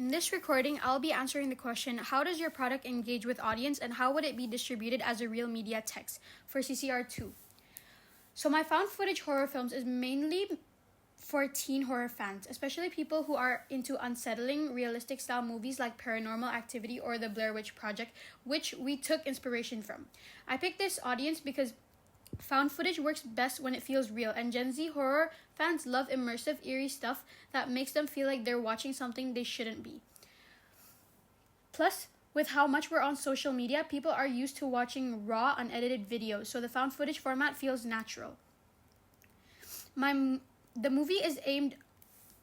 In this recording, I'll be answering the question, how does your product engage with audience and how would it be distributed as a real media text for CCR 2? So my found footage horror films is mainly for teen horror fans, especially people who are into unsettling, realistic style movies like Paranormal Activity or The Blair Witch Project, which we took inspiration from. I picked this audience because found footage works best when it feels real, and Gen Z horror fans love immersive, eerie stuff that makes them feel like they're watching something they shouldn't be. Plus, with how much we're on social media, people are used to watching raw, unedited videos, so the found footage format feels natural. The movie is aimed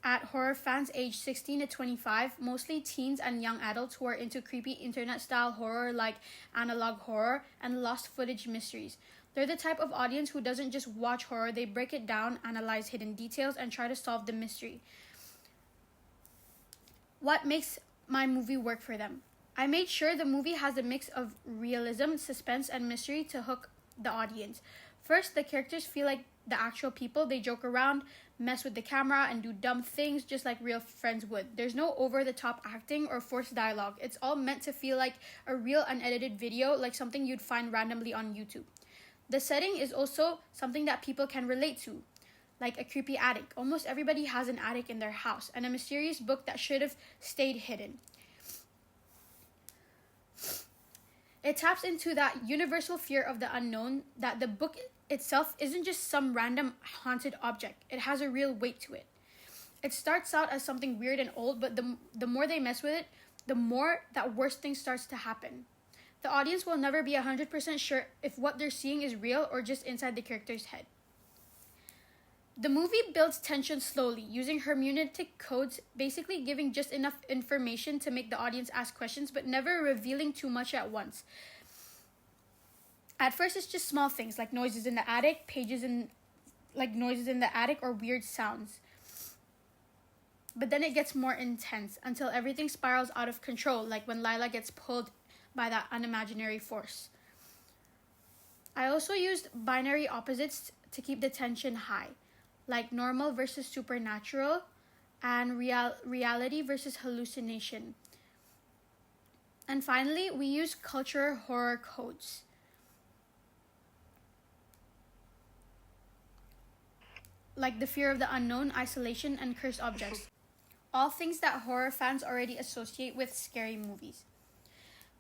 at horror fans aged 16 to 25, mostly teens and young adults who are into creepy internet-style horror like analog horror and lost footage mysteries. They're the type of audience who doesn't just watch horror, they break it down, analyze hidden details, and try to solve the mystery. What makes my movie work for them? I made sure the movie has a mix of realism, suspense, and mystery to hook the audience. First, the characters feel like the actual people. They joke around, mess with the camera, and do dumb things just like real friends would. There's no over-the-top acting or forced dialogue. It's all meant to feel like a real unedited video, like something you'd find randomly on YouTube. The setting is also something that people can relate to, like a creepy attic. Almost everybody has an attic in their house, and a mysterious book that should have stayed hidden. It taps into that universal fear of the unknown, that the book itself isn't just some random haunted object. It has a real weight to it. It starts out as something weird and old, but the more they mess with it, the more that worse things starts to happen. The audience will never be 100% sure if what they're seeing is real or just inside the character's head. The movie builds tension slowly, using hermeneutic codes, basically giving just enough information to make the audience ask questions, but never revealing too much at once. At first, it's just small things like noises in the attic, noises in the attic, or weird sounds. But then it gets more intense until everything spirals out of control, like when Lila gets pulled by that unimaginary force. I also used binary opposites to keep the tension high, like normal versus supernatural and reality versus hallucination. And finally, we use cultural horror codes. Like the fear of the unknown, isolation, and cursed objects. All things that horror fans already associate with scary movies.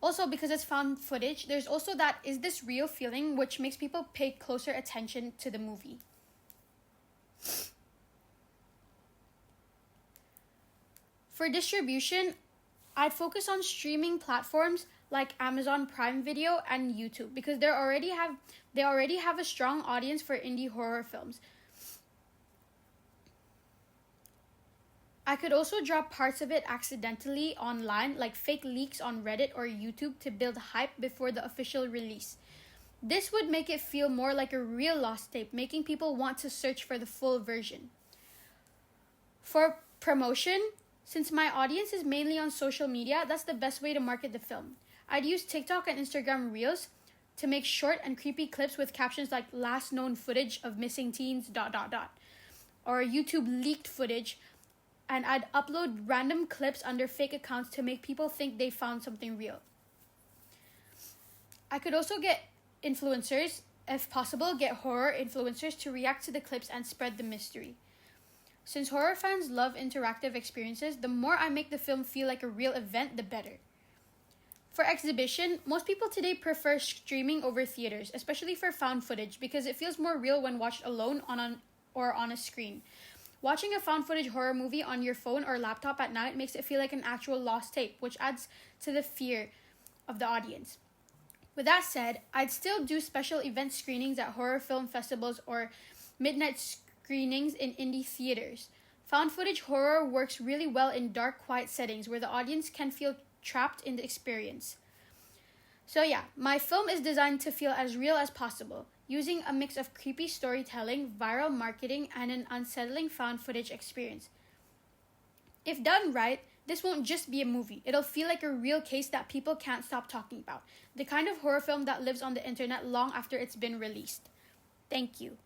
Also, because it's found footage, there's also that is this real feeling, which makes people pay closer attention to the movie. For distribution, I'd focus on streaming platforms like Amazon Prime Video and YouTube because they already have a strong audience for indie horror films. I could also drop parts of it accidentally online, like fake leaks on Reddit or YouTube to build hype before the official release. This would make it feel more like a real lost tape, making people want to search for the full version. For promotion, since my audience is mainly on social media, that's the best way to market the film. I'd use TikTok and Instagram Reels to make short and creepy clips with captions like last known footage of missing teens ... or YouTube leaked footage, and I'd upload random clips under fake accounts to make people think they found something real. I could also get influencers, if possible, get horror influencers to react to the clips and spread the mystery. Since horror fans love interactive experiences, the more I make the film feel like a real event, the better. For exhibition, most people today prefer streaming over theaters, especially for found footage, because it feels more real when watched alone or on a screen. Watching a found footage horror movie on your phone or laptop at night makes it feel like an actual lost tape, which adds to the fear of the audience. With that said, I'd still do special event screenings at horror film festivals or midnight screenings in indie theaters. Found footage horror works really well in dark, quiet settings where the audience can feel trapped in the experience. So yeah, my film is designed to feel as real as possible, using a mix of creepy storytelling, viral marketing, and an unsettling found footage experience. If done right, this won't just be a movie. It'll feel like a real case that people can't stop talking about. The kind of horror film that lives on the internet long after it's been released. Thank you.